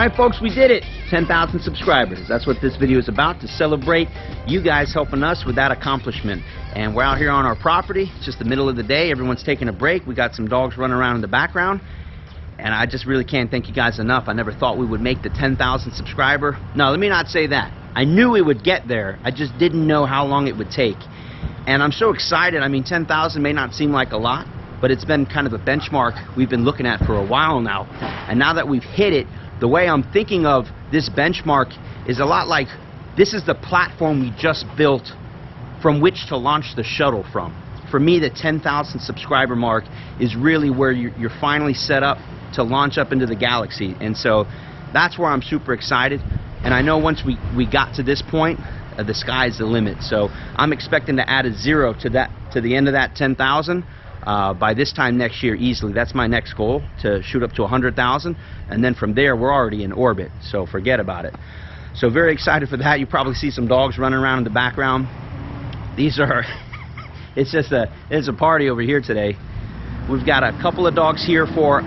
Alright folks, we did it! 10,000 subscribers. That's what this video is about, to celebrate you guys helping us with that accomplishment. And we're out here on our property. It's just the middle of the day. Everyone's taking a break. We got some dogs running around in the background. And I just really can't thank you guys enough. I never thought we would make the 10,000 subscriber. No, let me not say that. I knew we would get there. I just didn't know how long it would take. And I'm so excited. I mean, 10,000 may not seem like a lot, but it's been kind of a benchmark we've been looking at for a while now. And now that we've hit it, the way I'm thinking of this benchmark is a lot like this is the platform we just built from which to launch the shuttle from. For me, the 10,000 subscriber mark is really where you're finally set up to launch up into the galaxy. And so that's where I'm super excited. And I know once we got to this point, the sky's the limit. So I'm expecting to add a 0 to the end of that 10,000 by this time next year easily. That's my next goal, to shoot up to 100,000, and then from there we're already in orbit, so forget about it. So very excited for that. You probably see some dogs running around in the background. These are it's a party over here today. We've got a couple of dogs here for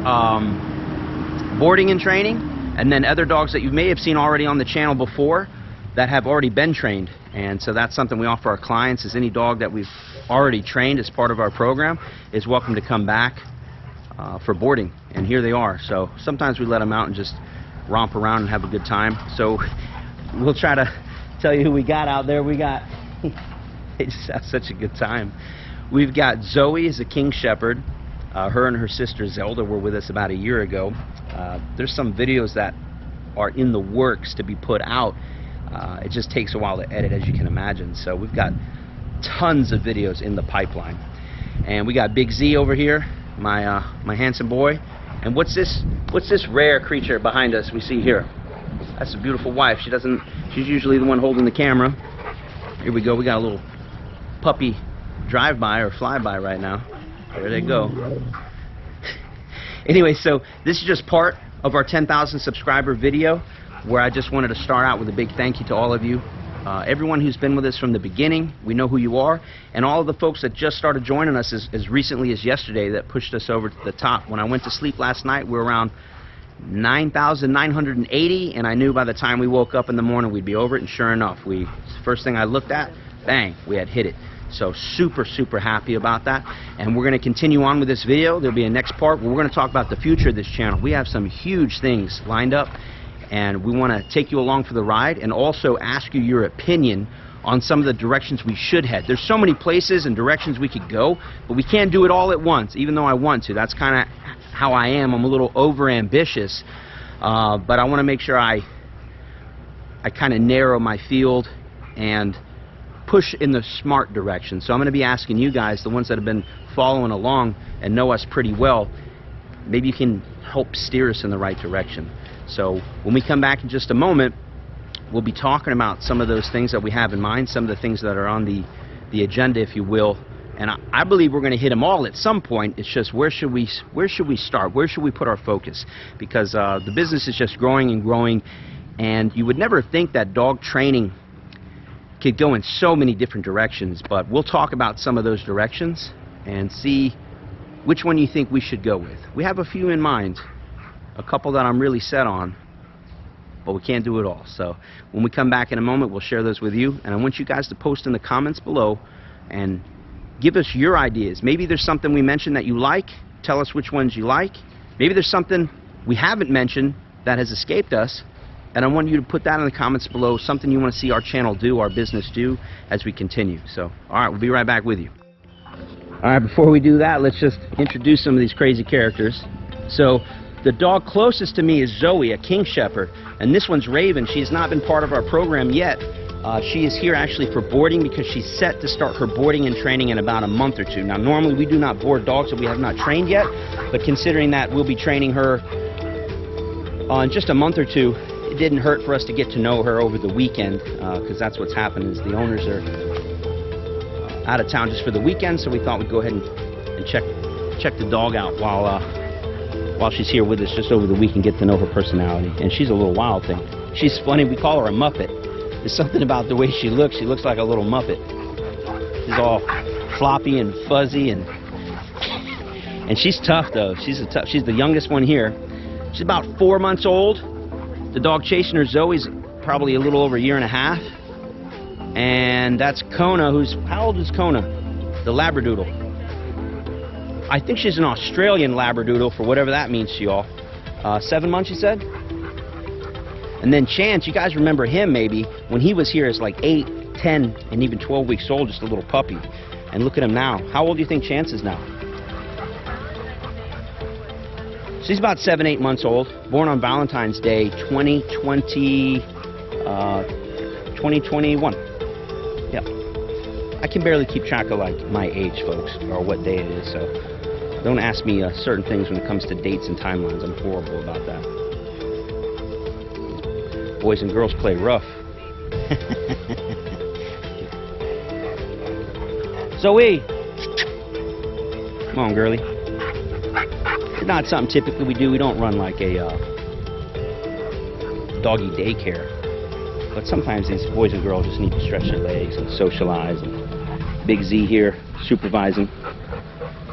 boarding and training, and then other dogs that you may have seen already on the channel before that have already been trained. And so that's something we offer our clients, is any dog that we've already trained as part of our program is welcome to come back for boarding. And here they are. So sometimes we let them out and just romp around and have a good time. So we'll try to tell you who we got out there. We got they just have such a good time. We've got Zoe, is a King Shepherd. Her and her sister Zelda were with us about a year ago. There's some videos that are in the works to be put out. It just takes a while to edit, as you can imagine. So we've got tons of videos in the pipeline. And we got Big Z over here, my handsome boy. And what's this rare creature behind us we see here? That's a beautiful wife. She's usually the one holding the camera. Here we go. We got a little puppy drive-by or fly-by right now. There they go. Anyway, so this is just part of our 10,000 subscriber video, where I just wanted to start out with a big thank you to all of you. Everyone who's been with us from the beginning, we know who you are, and all of the folks that just started joining us as recently as yesterday that pushed us over to the top. When I went to sleep last night, we were around 9,980, and I knew by the time we woke up in the morning we'd be over it, and sure enough, first thing I looked at, bang, we had hit it. So super happy about that. And we're going to continue on with this video. There'll be a next part where we're going to talk about the future of this channel. We have some huge things lined up, and we want to take you along for the ride and also ask you your opinion on some of the directions we should head. There's so many places and directions we could go, but we can't do it all at once, even though I want to. That's kind of how I am. I'm a little over ambitious, but I want to make sure I kind of narrow my field and push in the smart direction. So I'm going to be asking you guys, the ones that have been following along and know us pretty well, maybe you can help steer us in the right direction. So when we come back in just a moment, we'll be talking about some of those things that we have in mind, some of the things that are on the agenda, if you will. And I believe we're going to hit them all at some point. It's just where should we start? Where should we put our focus? Because the business is just growing and growing, and you would never think that dog training could go in so many different directions. But we'll talk about some of those directions and see which one you think we should go with. We have a few in mind, a couple that I'm really set on, but we can't do it all. So when we come back in a moment, we'll share those with you, and I want you guys to post in the comments below and give us your ideas. Maybe there's something we mentioned that you like. Tell us which ones you like. Maybe there's something we haven't mentioned that has escaped us, and I want you to put that in the comments below, something you want to see our channel do, our business do, as we continue. So, alright, we'll be right back with you. Alright, before we do that, let's just introduce some of these crazy characters. So, the dog closest to me is Zoe, a King Shepherd, and this one's Raven. She has not been part of our program yet. She is here actually for boarding because she's set to start her boarding and training in about a month or two. Now, normally we do not board dogs that we have not trained yet, but considering that we'll be training her in just a month or two, it didn't hurt for us to get to know her over the weekend, because that's what's happened is the owners are out of town just for the weekend, so we thought we'd go ahead and check the dog out while she's here with us just over the week and get to know her personality. And she's a little wild thing. She's funny. We call her a Muppet. There's something about the way she looks. She looks like a little Muppet. She's all floppy and fuzzy, and she's tough though. She's the youngest one here. She's about 4 months old. The dog chasing her, Zoe's probably a little over a year and a half. And that's Kona, how old is Kona? The Labradoodle. I think she's an Australian Labradoodle, for whatever that means to y'all. 7 months, you said? And then Chance, you guys remember him maybe, when he was here as like 8, 10, and even 12 weeks old, just a little puppy. And look at him now. How old do you think Chance is now? She's about 7, 8 months old. Born on Valentine's Day, 2021. Yeah. I can barely keep track of like my age, folks, or what day it is, so don't ask me certain things when it comes to dates and timelines. I'm horrible about that. Boys and girls play rough. Zoe! Come on, girlie. It's not something typically we do. We don't run like a doggy daycare. But sometimes these boys and girls just need to stretch their legs and socialize. And Big Z here, supervising,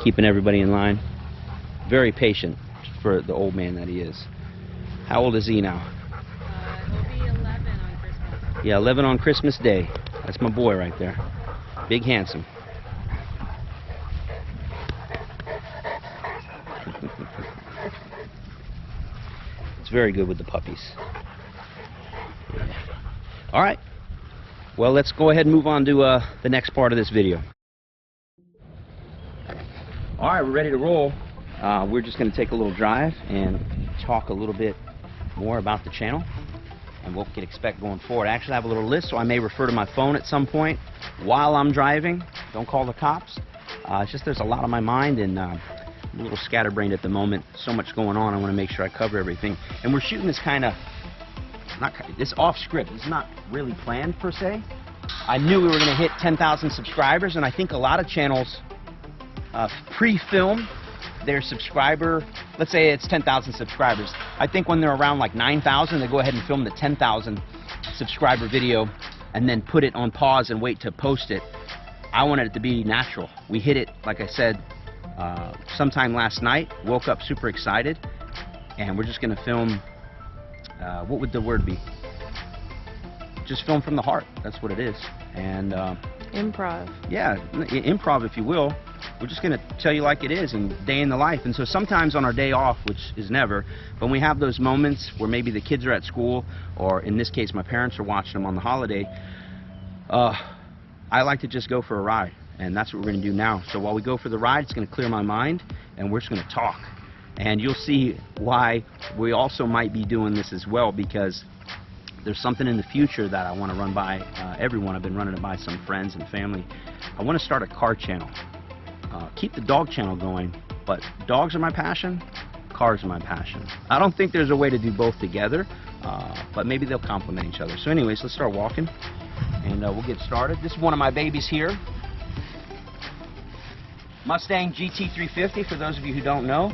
keeping everybody in line. Very patient for the old man that he is. How old is he now? He'll be 11 on Christmas. Yeah, 11 on Christmas Day. That's my boy right there. Big handsome. It's very good with the puppies. All right. Well, let's go ahead and move on to the next part of this video. All right, we're ready to roll. We're just going to take a little drive and talk a little bit more about the channel and what we can expect going forward. I actually have a little list, so I may refer to my phone at some point while I'm driving. Don't call the cops. It's just there's a lot on my mind, and I'm a little scatterbrained at the moment. So much going on. I want to make sure I cover everything. And we're shooting this kind of, this off script. It's not really planned per se. I knew we were going to hit 10,000 subscribers, and I think a lot of channels pre-film their subscriber. Let's say it's 10,000 subscribers. I think when they're around like 9,000, they go ahead and film the 10,000 subscriber video and then put it on pause and wait to post it. I wanted it to be natural. We hit it, like I said, sometime last night. Woke up super excited, and we're just going to film. What would the word be? Just film from the heart. That's what it is. And Improv. Yeah, improv, if you will. We're just going to tell you like it is, and day in the life. And so sometimes on our day off, which is never, but we have those moments where maybe the kids are at school, or in this case my parents are watching them on the holiday, I like to just go for a ride, and that's what we're going to do now. So while we go for the ride, it's going to clear my mind, and we're just going to talk. And you'll see why we also might be doing this as well, because there's something in the future that I want to run by everyone. I've been running it by some friends and family. I want to start a car channel. Keep the dog channel going, but dogs are my passion, cars are my passion. I don't think there's a way to do both together, but maybe they'll complement each other. So anyways, let's start walking, and we'll get started. This is one of my babies here. Mustang GT350, for those of you who don't know.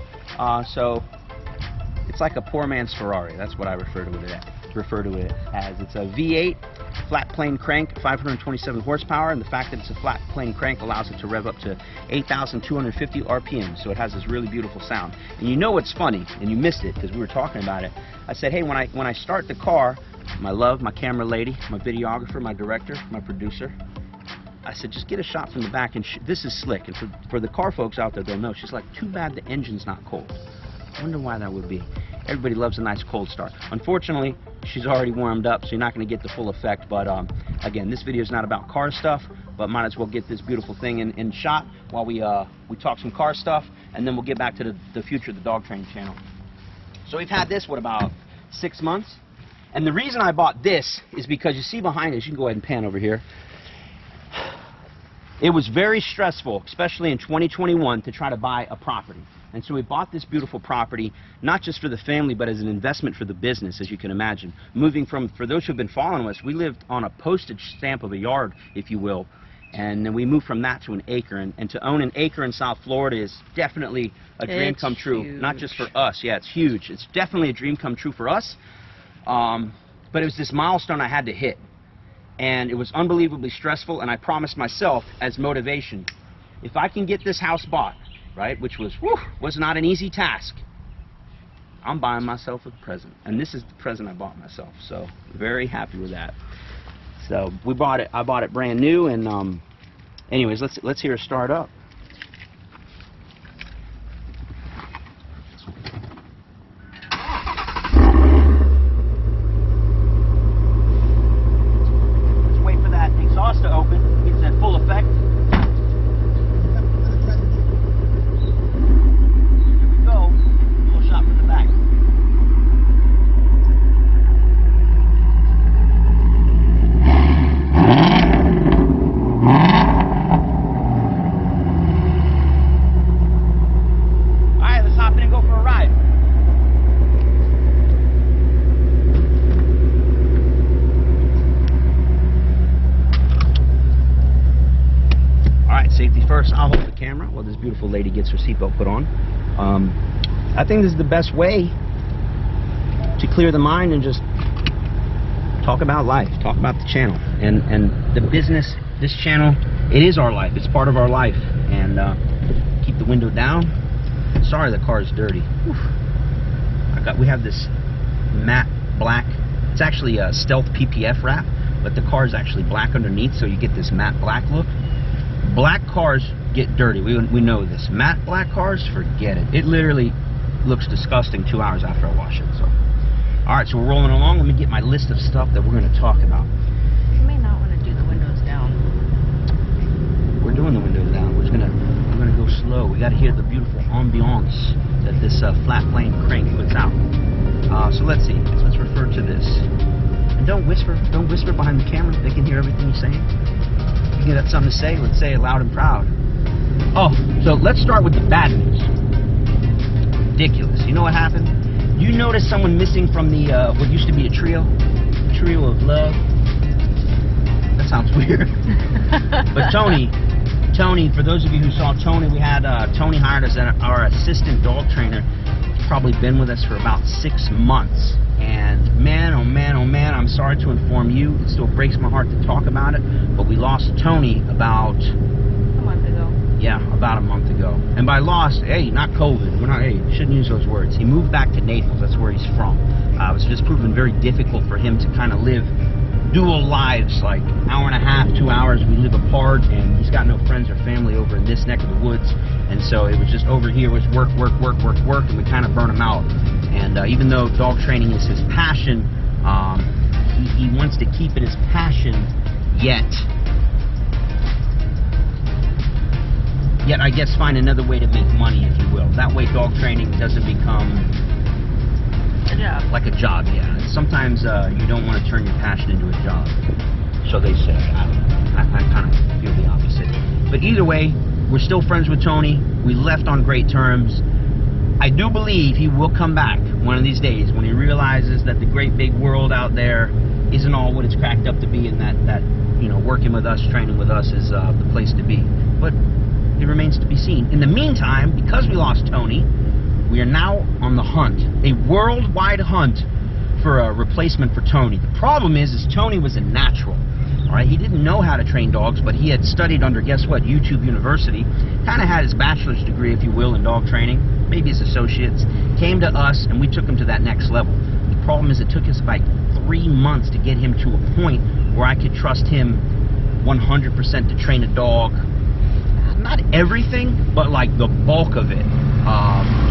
So it's like a poor man's Ferrari. That's what I refer to it as. It's a V8 flat plane crank, 527 horsepower, and the fact that it's a flat plane crank allows it to rev up to 8,250 RPM, so it has this really beautiful sound. And you know what's funny, and you missed it because we were talking about it. I said, hey, when I start the car, my love, my camera lady, my videographer, my director, my producer, I said, just get a shot from the back, and this is slick. And for the car folks out there, they'll know. She's like, too bad the engine's not cold. I wonder why that would be. Everybody loves a nice cold start. Unfortunately, she's already warmed up, so you're not going to get the full effect. But again, this video is not about car stuff, but might as well get this beautiful thing in shot while we talk some car stuff, and then we'll get back to the future of the dog training channel. So we've had this, what, about 6 months? And the reason I bought this is because you see behind us, you can go ahead and pan over here. It was very stressful, especially in 2021, to try to buy a property. And so we bought this beautiful property, not just for the family, but as an investment for the business, as you can imagine. Moving from, for those who've been following us, we lived on a postage stamp of a yard, if you will. And then we moved from that to an acre. And to own an acre in South Florida is definitely a dream come true. Huge. Not just for us. Yeah, it's huge. It's definitely a dream come true for us. But it was this milestone I had to hit. And it was unbelievably stressful, and I promised myself as motivation, if I can get this house bought, right, which was not an easy task, I'm buying myself a present, and this is the present I bought myself, so very happy with that. So we bought it. I bought it brand new, and anyways, let's hear it start up. Let's wait for that exhaust to open. Gets that full effect. Safety first. I'll hold the camera while this beautiful lady gets her seatbelt put on. I think this is the best way to clear the mind and just talk about life, talk about the channel and the business. This channel, it is our life. It's part of our life. And keep the window down. Sorry, the car is dirty. We have this matte black. It's actually a stealth PPF wrap, but the car is actually black underneath, so you get this matte black look. Black cars get dirty. We know this. Matte black cars, forget it. It literally looks disgusting 2 hours after I wash it. So, all right, so we're rolling along. Let me get my list of stuff that we're going to talk about. You may not want to do the windows down. We're doing the windows down. We're gonna go slow. We got to hear the beautiful ambiance that this flat plane crank puts out. So let's see. Let's refer to this. And don't whisper. Don't whisper behind the camera. They can hear everything you're saying. If you got something to say, let's say it loud and proud. Oh, so let's start with the bad news. Ridiculous. You know what happened? You noticed someone missing from the what used to be a trio of love. That sounds weird. But Tony, for those of you who saw Tony, we had Tony hired as our assistant dog trainer. He's probably been with us for about 6 months. And man, oh man, oh man, I'm sorry to inform you, it still breaks my heart to talk about it, but we lost Tony about a month ago. Yeah, about a month ago. And by lost, hey, not COVID. We're not, hey, shouldn't use those words. He moved back to Naples. That's where he's from. It was just proven very difficult for him to kind of live dual lives, like hour and a half, 2 hours. We live apart, and he's got no friends or family over in this neck of the woods. And so it was just over here was work, and we kind of burn him out. And even though dog training is his passion, he wants to keep it his passion, yet I guess find another way to make money, if you will. That way dog training doesn't become a job. Like a job, yeah. Sometimes you don't want to turn your passion into a job. So they say. I don't know. I kind of feel the opposite. But either way, we're still friends with Tony. We left on great terms. I do believe he will come back one of these days when he realizes that the great big world out there isn't all what it's cracked up to be, and that you know, working with us, training with us is the place to be. But it remains to be seen. In the meantime, because we lost Tony, we are now on the hunt, a worldwide hunt for a replacement for Tony. The problem is Tony was a natural. All right, he didn't know how to train dogs, but he had studied under, guess what, YouTube University. Kind of had his bachelor's degree, if you will, in dog training, maybe his associates. Came to us, and we took him to that next level. The problem is it took us about 3 months to get him to a point where I could trust him 100% to train a dog. Not everything, but like the bulk of it.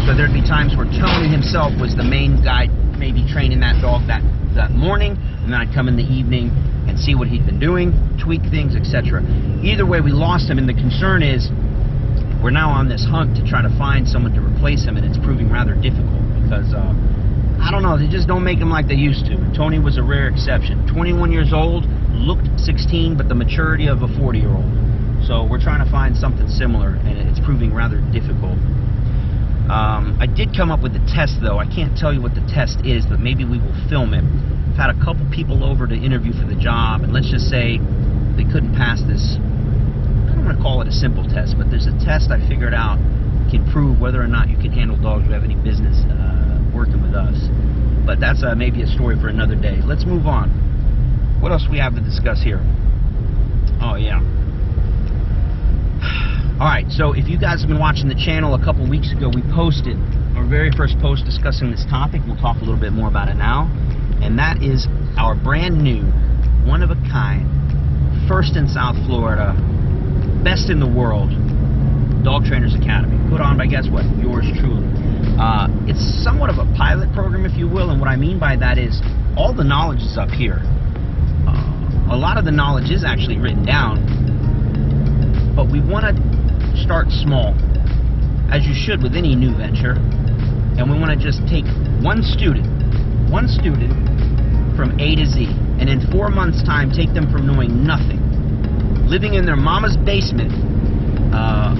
So there'd be times where Tony himself was the main guy, maybe training that dog that morning, and then I'd come in the evening and see what he'd been doing, tweak things, etc. Either way, we lost him, and the concern is we're now on this hunt to try to find someone to replace him, and it's proving rather difficult because I don't know, they just don't make him like they used to. Tony was a rare exception. 21 years old, looked 16, but the maturity of a 40-year-old. So we're trying to find something similar, and it's proving rather difficult. I did come up with the test, though. I can't tell you what the test is, but maybe we will film it. I've had a couple people over to interview for the job, and let's just say they couldn't pass this. I don't want to call it a simple test, but there's a test I figured out can prove whether or not you can handle dogs who have any business working with us. But that's maybe a story for another day. Let's move on. What else we have to discuss here? Oh, yeah. Alright, so if you guys have been watching the channel, a couple weeks ago we posted our very first post discussing this topic. We'll talk a little bit more about it now. And that is our brand new, one of a kind, first in South Florida, best in the world, Dog Trainers Academy. Put on by, guess what? Yours truly. It's somewhat of a pilot program, if you will, and what I mean by that is all the knowledge is up here. A lot of the knowledge is actually written down, but we want to start small, as you should with any new venture, and we want to just take one student from A to Z, and in 4 months' time take them from knowing nothing, living in their mama's basement,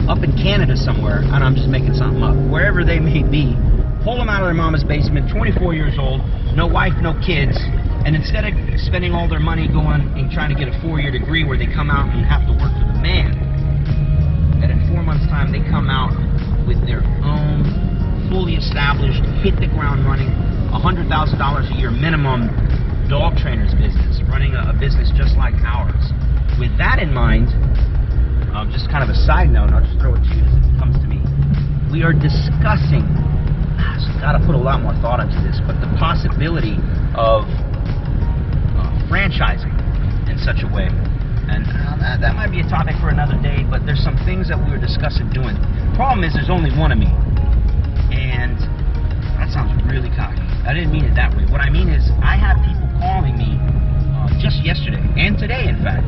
up in Canada somewhere, and I'm just making something up, wherever they may be, pull them out of their mama's basement, 24 years old, no wife, no kids, and instead of spending all their money going and trying to get a 4-year degree where they come out and have to work for the man, that in 4 months' time they come out with their own fully established, hit the ground running, $100,000 a year minimum dog trainers business, running a business just like ours. With that in mind, just kind of a side note, I'll just throw it to you as it comes to me. We are discussing, got to put a lot more thought into this, but the possibility of franchising in such a way. And that might be a topic for another day, but there's some things that we were discussing doing. Problem is, there's only one of me. And that sounds really cocky. I didn't mean it that way. What I mean is, I have people calling me just yesterday, and today, in fact.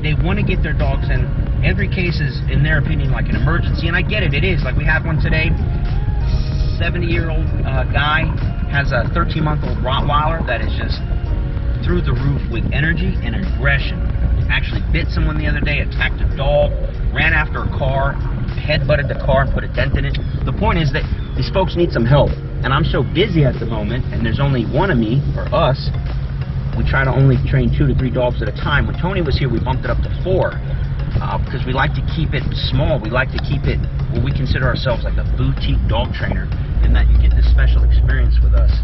They want to get their dogs in. Every case is, in their opinion, like an emergency, and I get it, it is. Like we had one today, 70-year-old guy has a 13-month-old Rottweiler that is just through the roof with energy and aggression. Actually bit someone the other day, attacked a dog, ran after a car, head-butted the car and put a dent in it. The point is that these folks need some help, and I'm so busy at the moment, and there's only one of me, or us. We try to only train 2 to 3 dogs at a time. When Tony was here, we bumped it up to 4 because we like to keep it small. We like to keep it what we consider ourselves like a boutique dog trainer, in that you get this special experience with us.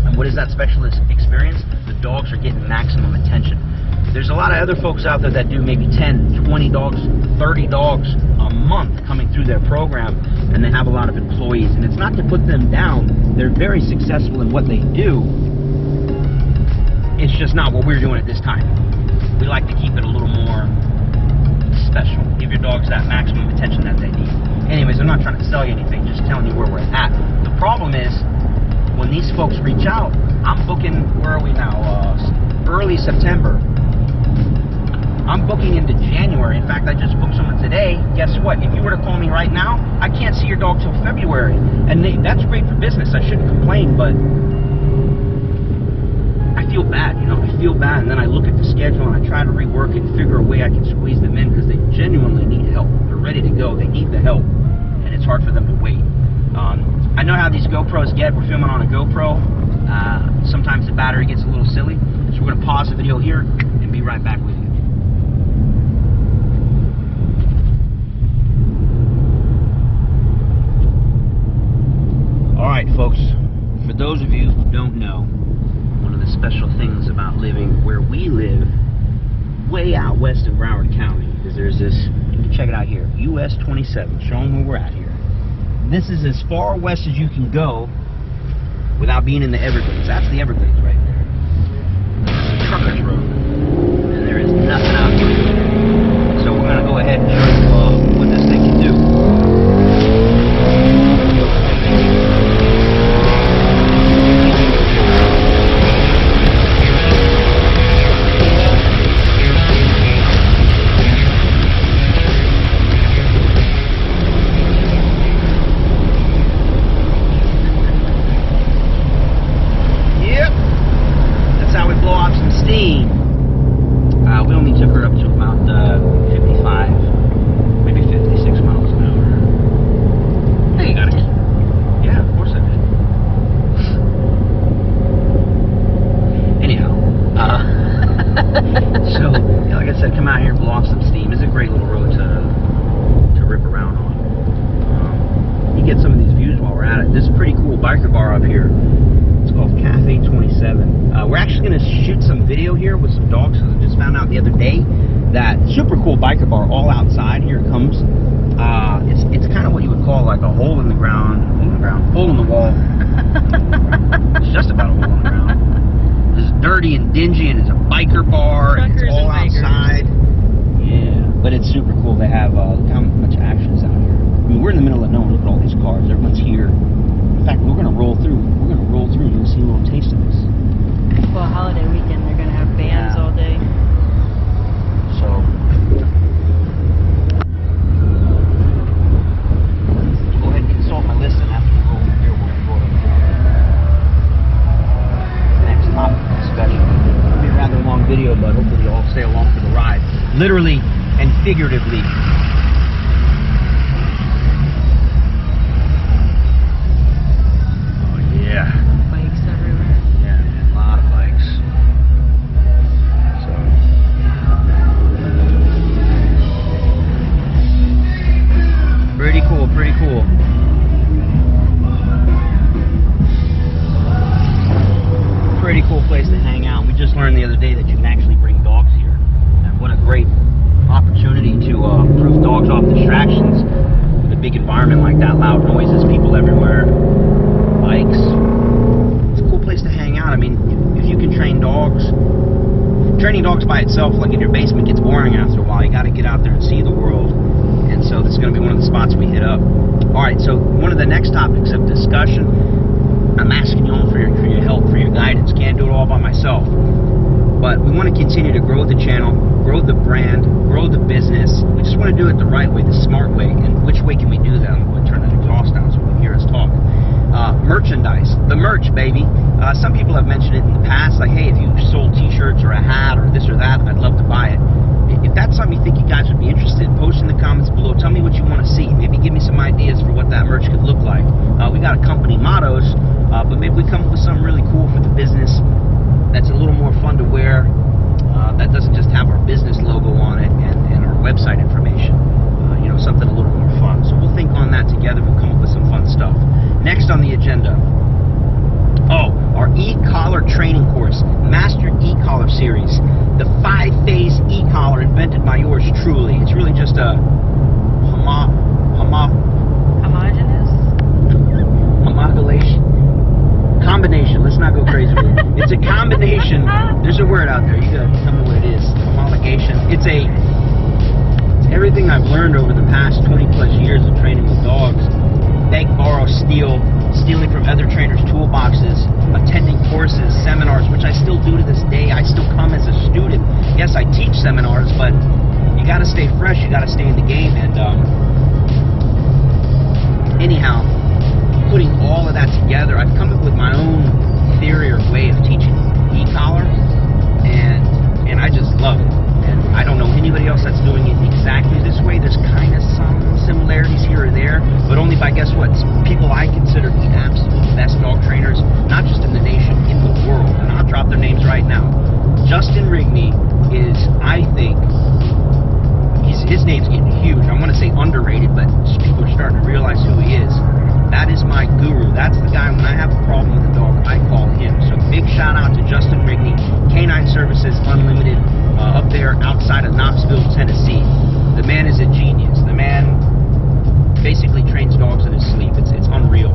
And what is that special experience? The dogs are getting maximum attention. There's a lot of other folks out there that do maybe 10, 20 dogs, 30 dogs a month coming through their program, and they have a lot of employees. And it's not to put them down. They're very successful in what they do. It's just not what we're doing at this time. We like to keep it a little more special. Give your dogs that maximum attention that they need. Anyways, I'm not trying to sell you anything, just telling you where we're at. The problem is, when these folks reach out, I'm booking, where are we now? Early September. I'm booking into January. In fact, I just booked someone today. Guess what? If you were to call me right now, I can't see your dog till February. And that's great for business. I shouldn't complain, but I feel bad, you know, I feel bad, and then I look at the schedule and I try to rework it and figure a way I can squeeze them in, because they genuinely need help. They're ready to go, they need the help, and it's hard for them to wait. I know how these GoPros get. We're filming on a GoPro. Sometimes the battery gets a little silly, so we're going to pause the video here and be right back with you. Alright folks, for those of you who don't know, one of the special things about living where we live, way out west in Broward County, is there's this, you can check it out here, US 27, showing where we're at here. This is as far west as you can go without being in the Everglades. That's the Everglades right there. This is Truckers Road, and there is nothing out here. So we're going to go ahead and show you what this thing can do. We only took her up to about 55, maybe 56 miles an hour. Hey, you got it. Yeah, of course I did. Anyhow, so yeah, like I said, come out here and blow off some steam. It's a great little road to rip around on. You get some of these views while we're at it. This is a pretty cool biker bar up here. It's called Cafe 27. We're actually going to shoot some video here with some dogs, because I just found out the other day that super cool biker bar all outside. Here it comes. It's kind of what you would call like a hole in the wall. It's just about a hole in the ground. It's dirty and dingy, and it's a biker bar, and it's Truckers all and bikers. outside. Yeah, but it's super cool. They have look how much action is out here. I mean, we're in the middle of nowhere. Look at all these cars. Everyone's here. In fact, we're gonna roll through. You're gonna see a little taste of this. Well, holiday weekend, they're gonna have bands all day. So. Go ahead and consult my list, and after we roll from here, we'll go to the next topic of discussion. It'll be a rather long video, but hopefully you'll all stay along for the ride. Literally and figuratively. Oh, yeah. Bikes everywhere. Yeah, man, a lot of bikes. So. Pretty cool, pretty cool. Pretty cool place to hang out. We just learned the other day that you can actually bring dogs here. And what a great opportunity to proof dogs off distractions with a big environment like that. Loud noises, people everywhere, bikes. It's a cool place to hang out. I mean, if you can train dogs, training dogs by itself, like in your basement, gets boring after a while. You got to get out there and see the world. And so this is going to be one of the spots we hit up. All right, so one of the next topics of discussion, I'm asking you all for your help, for your guidance. Can't do it all by myself. But we want to continue to grow the channel, grow the brand, grow the business. We just want to do it the right way, the smart way. And which way can we do that? I'm going to turn that exhaust down so we can hear us talk. Merchandise, the merch, baby. Some people have mentioned it in the past, like, hey, if you sold t-shirts or a hat or this or that, I'd love to buy it. If that's something you think you guys would be interested in, post in the comments below. Tell me what you want to see. Maybe give me some ideas for what that merch could look like. We got a company mottos, but maybe we come up with something really cool for the business that's a little more fun to wear. That doesn't just have our business logo on it and our website information. You know, something a little more fun. So we'll think on that together. We'll come up with some fun stuff. Next on the agenda. Oh, our e-collar training course, Master E-Collar Series. The 5-phase e-collar invented by yours truly. It's really just a Homogeneous? combination. Let's not go crazy with it. It's a combination. There's a word out there. You gotta tell me what it is. Homologation. It's everything I've learned over the past 20 plus years of training with dogs. Beg, borrow, steal, stealing from other trainers' toolboxes, attending courses, seminars, which I still do to this day. I still come as a student. Yes, I teach seminars, but you got to stay fresh. You got to stay in the game. And anyhow, putting all of that together, I've come up with my own theory or way of teaching e-collar, and I just love it. And I don't know anybody else that's doing it exactly this way. There's kind of some similarities here or there, but only by, guess what, people I consider the absolute best dog trainers, not just in the nation, in the world. And I'll drop their names right now. Justin Rigney is, I think, his name's getting huge. I want to say underrated, but people are starting to realize who he is. That is my guru. That's the guy, when I have a problem with a dog, I call him. So big shout out to Justin Rigney, Canine Services Unlimited, up there outside of Knoxville, Tennessee. The man is a genius. The man basically trains dogs in his sleep. It's unreal.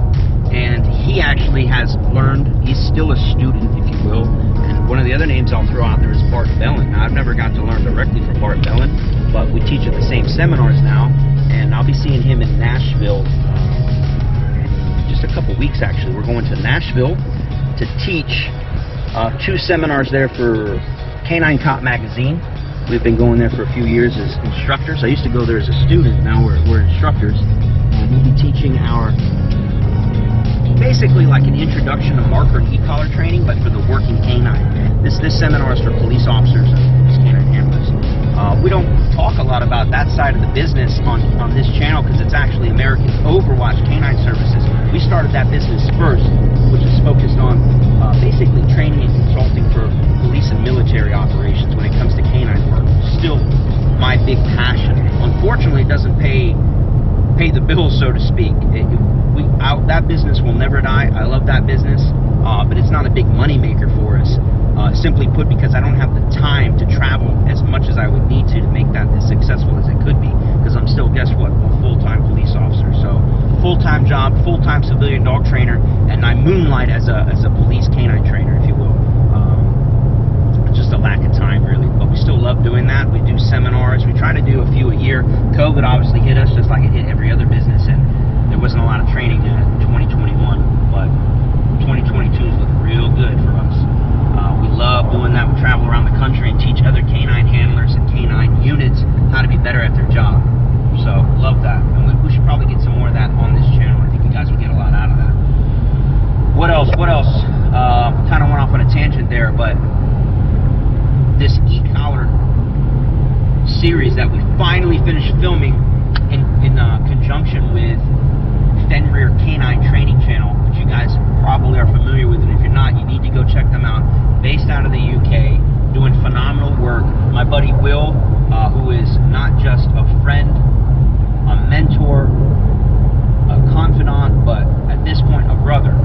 And he actually has learned, he's still a student, if you will. And one of the other names I'll throw out there is Bart Bellin. Now, I've never got to learn directly from Bart Bellin, but we teach at the same seminars now. And I'll be seeing him in Nashville just a couple weeks, actually. We're going to Nashville to teach 2 seminars there for Canine Cop Magazine. We've been going there for a few years as instructors. I used to go there as a student. Now we're instructors. And we'll be teaching our, basically like an introduction to marker and e-collar training, but for the working canine. This seminar is for police officers and police canine handlers. We don't talk a lot about that side of the business on this channel because it's actually American Overwatch Canine Services. We started that business first, which is focused on basically training and consulting for police and military operations when it comes to canine work. Still my big passion. Unfortunately, it doesn't pay the bills, so to speak. That business will never die. I love that business, but it's not a big money maker for us. Simply put, because I don't have the time to travel as much as I would need to make that as successful as it could be. Because I'm still, guess what, a full full-time civilian dog trainer, and I moonlight as a police canine trainer, if you will. Just a lack of time, really, but we still love doing that. We do seminars. We try to do a few a year. COVID obviously hit us just like it hit every other business, and there wasn't a lot of training in 2021, but 2022 is looking real good for us. We love doing that. We travel around the country and teach other canine handlers and canine units how to be better at their job. So, love that. And we should probably get some more of that on this channel. I think you guys will get a lot out of that. What else? Kind of went off on a tangent there, but this e-collar series that we finally finished filming in conjunction with Fenrir Canine Training Channel, which you guys probably are familiar with, and if you're not, you need to go check them out. Based out of the UK, doing phenomenal work. My buddy Will, who is not just a friend, a mentor, a confidant, but at this point a brother.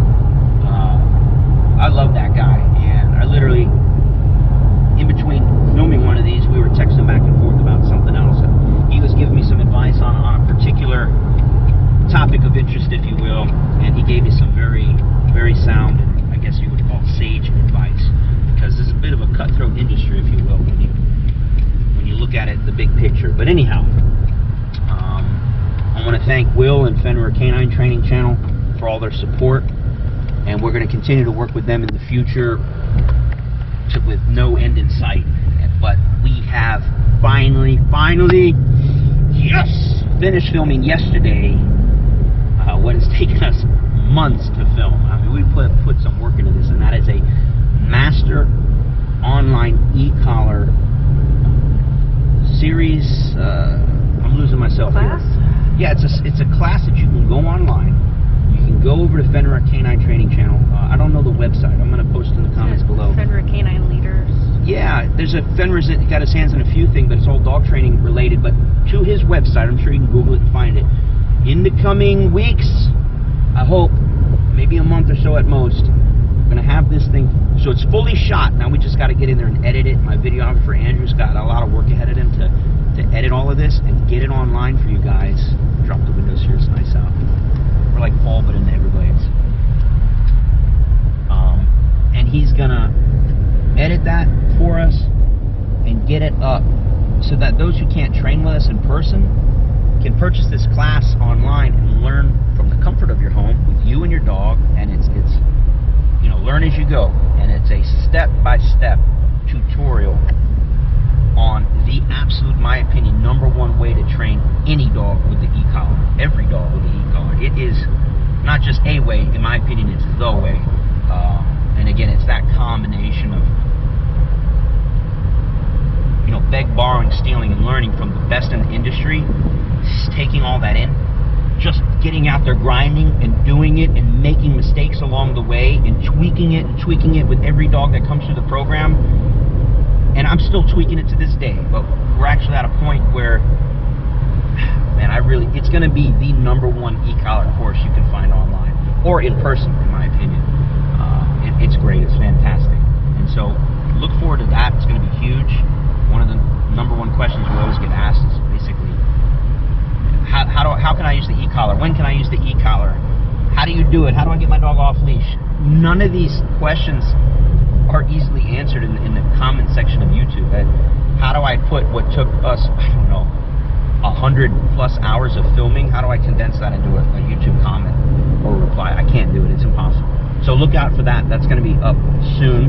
I love that guy, and I literally, in between filming one of these, we were texting back and forth about something else, and he was giving me some advice on a particular topic of interest, if you will, and he gave me some very, very sound, and I guess you would call sage advice, because this is a bit of a cutthroat industry, if you will, when you look at it, the big picture. But anyhow, I want to thank Will and Fenrir Canine Training Channel for all their support, and we're going to continue to work with them in the future with no end in sight. But we have finally, yes, finished filming yesterday what has taken us months to film. I mean, we put some work into this, and that is a master online e-collar series. I'm losing myself Class? here. Yeah, it's a class that you can go online. You can go over to Fenrir Canine Training Channel. I don't know the website. I'm going to post in the comments below. Fenrir Canine Leaders. Yeah, there's a Fenrir's that got his hands in a few things, but it's all dog training related. But to his website, I'm sure you can Google it and find it. In the coming weeks, I hope, maybe a month or so at most, I'm going to have this thing, so it's fully shot. Now we just got to get in there and edit it. My videographer Andrew's got a lot of work ahead of him to edit all of this and get it online for you guys. Drop the windows here, it's nice out. We're like fall, but in the Everglades. And he's gonna edit that for us and get it up so that those who can't train with us in person can purchase this class online and learn from the comfort of your home with you and your dog. And it's you know, learn as you go, and it's a step-by-step tutorial on the absolute, my opinion, #1 way to train any dog with the e-collar. Every dog with the e-collar. It is not just a way, in my opinion, it's the way. And again, it's that combination of, you know, beg, borrowing, stealing, and learning from the best in the industry, taking all that in, just getting out there grinding and doing it and making mistakes along the way and tweaking it with every dog that comes through the program. And I'm still tweaking it to this day, but we're actually at a point where, man, it's going to be the #1 e-collar course you can find online or in person, in my opinion. It's great. It's fantastic. And so look forward to that. It's going to be huge. One of the #1 questions we always get asked is basically, how can I use the e-collar? When can I use the e-collar? How do you do it? How do I get my dog off leash? None of these questions are easily answered in the comment section of YouTube. How do I put what took us, I don't know, 100+ hours of filming, how do I condense that into a YouTube comment or reply? I can't do it. It's impossible. So look out for that. That's going to be up soon.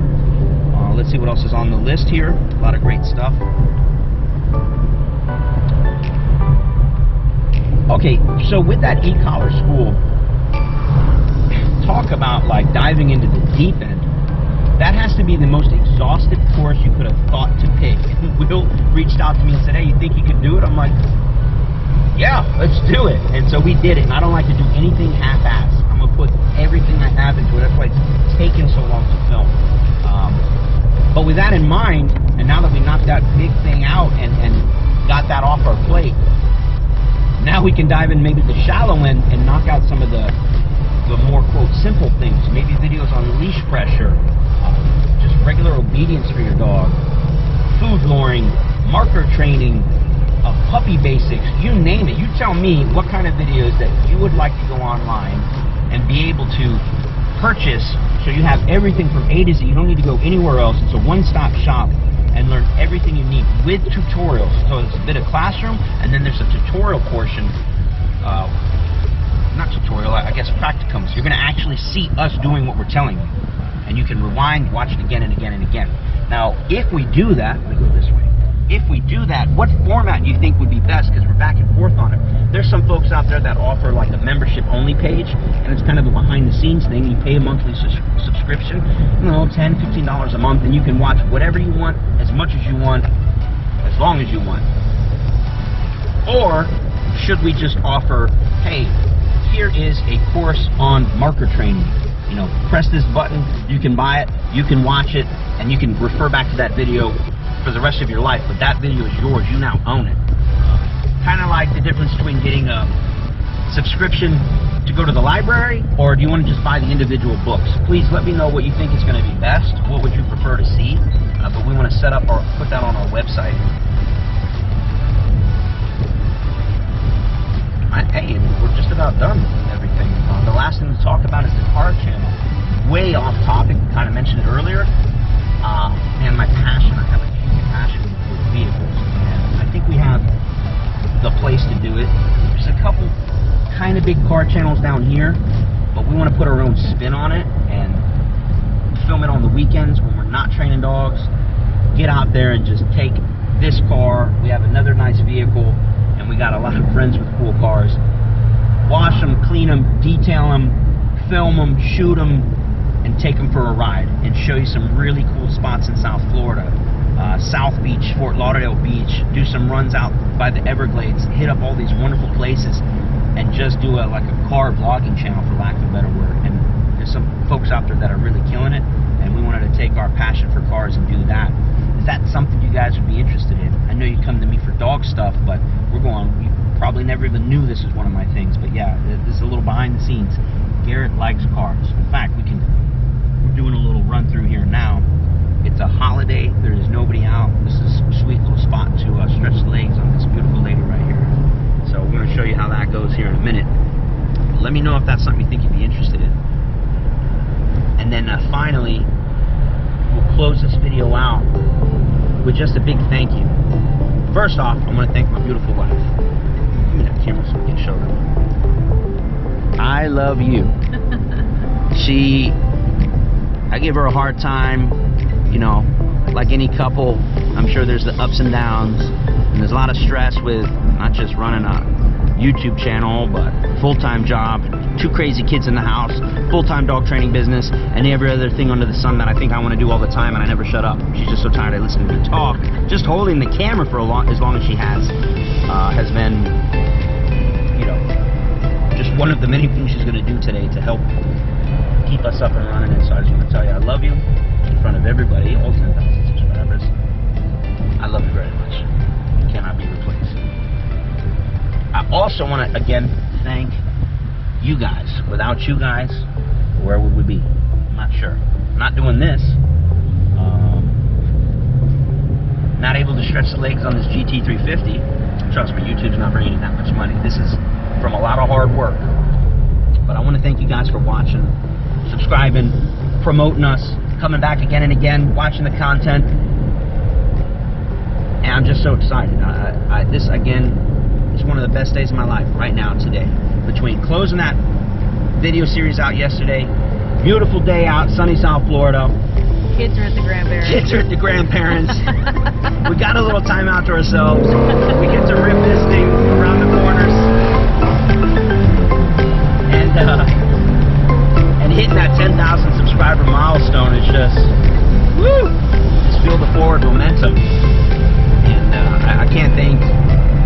Let's see what else is on the list here. A lot of great stuff. Okay, so with that e-collar school, talk about like diving into the deep end. That has to be the most exhaustive course you could have thought to pick. And Will reached out to me and said, hey, you think you could do it? I'm like, yeah, let's do it. And so we did it. And I don't like to do anything half-assed. I'm going to put everything I have into it. That's why it's taken so long to film. But with that in mind, and now that we knocked that big thing out and got that off our plate, now we can dive in maybe the shallow end and knock out some of the more, quote, simple things. Maybe videos on leash pressure, just regular obedience for your dog, food luring, marker training, puppy basics, you name it. You tell me what kind of videos that you would like to go online and be able to purchase, so you have everything from A to Z. You don't need to go anywhere else. It's a one-stop shop, and learn everything you need with tutorials. So it's a bit of classroom, and then there's a tutorial portion. Not tutorial, I guess practicums. You're going to actually see us doing what we're telling you, and you can rewind, watch it again and again and again. Now, if we do that, let me go this way. If we do that, what format do you think would be best? Because we're back and forth on it. There's some folks out there that offer like a membership-only page, and it's kind of a behind-the-scenes thing. You pay a monthly subscription, you know, $10, $15 a month, and you can watch whatever you want, as much as you want, as long as you want. Or should we just offer, hey, here is a course on marker training. You know, press this button, you can buy it, you can watch it, and you can refer back to that video for the rest of your life, but that video is yours. You now own it. Kind of like the difference between getting a subscription to go to the library, or do you want to just buy the individual books? Please let me know what you think is going to be best. What would you prefer to see? But we want to set up or put that on our website. Hey, we're just about done with everything. The last thing to talk about is the car channel. Way off topic. We kind of mentioned it earlier. And my passion. I have a huge passion for vehicles, and I think we have the place to do it. There's a couple kind of big car channels down here, but we want to put our own spin on it and film it on the weekends when we're not training dogs. Get out there and just take this car. We have another nice vehicle, and we got a lot of friends with cool cars. Wash them, clean them, detail them, film them, shoot them, and take them for a ride and show you some really cool spots in South Florida. South Beach, Fort Lauderdale Beach, do some runs out by the Everglades, hit up all these wonderful places, and just do like a car vlogging channel, for lack of a better word. And there's some folks out there that are really killing it, and we wanted to take our passion for cars and do that. Is that something you guys would be interested in? I know you come to me for dog stuff, but you probably never even knew this was one of my things, but yeah, this is a little behind the scenes. Garrett likes cars. In fact, we're doing a little run through here now. It's a holiday, there is nobody out. This is a sweet little spot to stretch the legs on this beautiful lady right here. So we're going to show you how that goes here in a minute. Let me know if that's something you think you'd be interested in. And then finally, we'll close this video out with just a big thank you. First off, I want to thank my beautiful wife. Give me that camera so we can show her. I love you. I give her a hard time, you know, like any couple. I'm sure there's the ups and downs, and there's a lot of stress with not just running a YouTube channel, but full-time job, 2 crazy kids in the house, full-time dog training business, and every other thing under the sun that I think I want to do all the time, and I never shut up. She's just so tired of listening to me talk. Just holding the camera for as long as she has been, you know, just one of the many things she's going to do today to help keep us up and running. And so I just want to tell you I love you in front of everybody, all 10,000 subscribers. I love you very much. You cannot be replaced. I also want to again thank you guys. Without you guys, where would we be? I'm not sure. I'm not doing this. Not able to stretch the legs on this GT350. Trust me, YouTube's not bringing in that much money. This is from a lot of hard work. But I want to thank you guys for watching, subscribing, promoting us, coming back again and again, watching the content. And I'm just so excited. This, again, is one of the best days of my life right now, today. Between closing that video series out yesterday, beautiful day out, sunny South Florida. Kids are at the grandparents. Kids are at the grandparents. We got a little time out to ourselves. We get to rip this thing around the corners. And hitting that 10,000 subscriber milestone is just, woo! Just feel the forward momentum. And I can't thank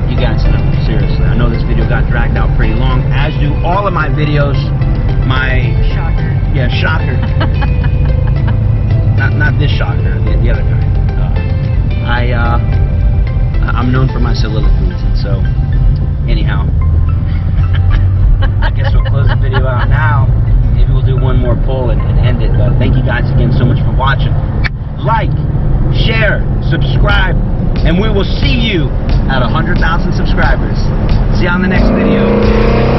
you guys enough, seriously. I know this video got dragged out pretty long, as do all of my videos. Shocker. Yeah, shocker. Not this shocker, the other kind. I'm known for my soliloquies, and so, anyhow, I guess we'll close the video out now. Maybe we'll do one more pull and end it. But thank you guys again so much for watching. Like, share, subscribe, and we will see you at 100,000 subscribers. See you on the next video.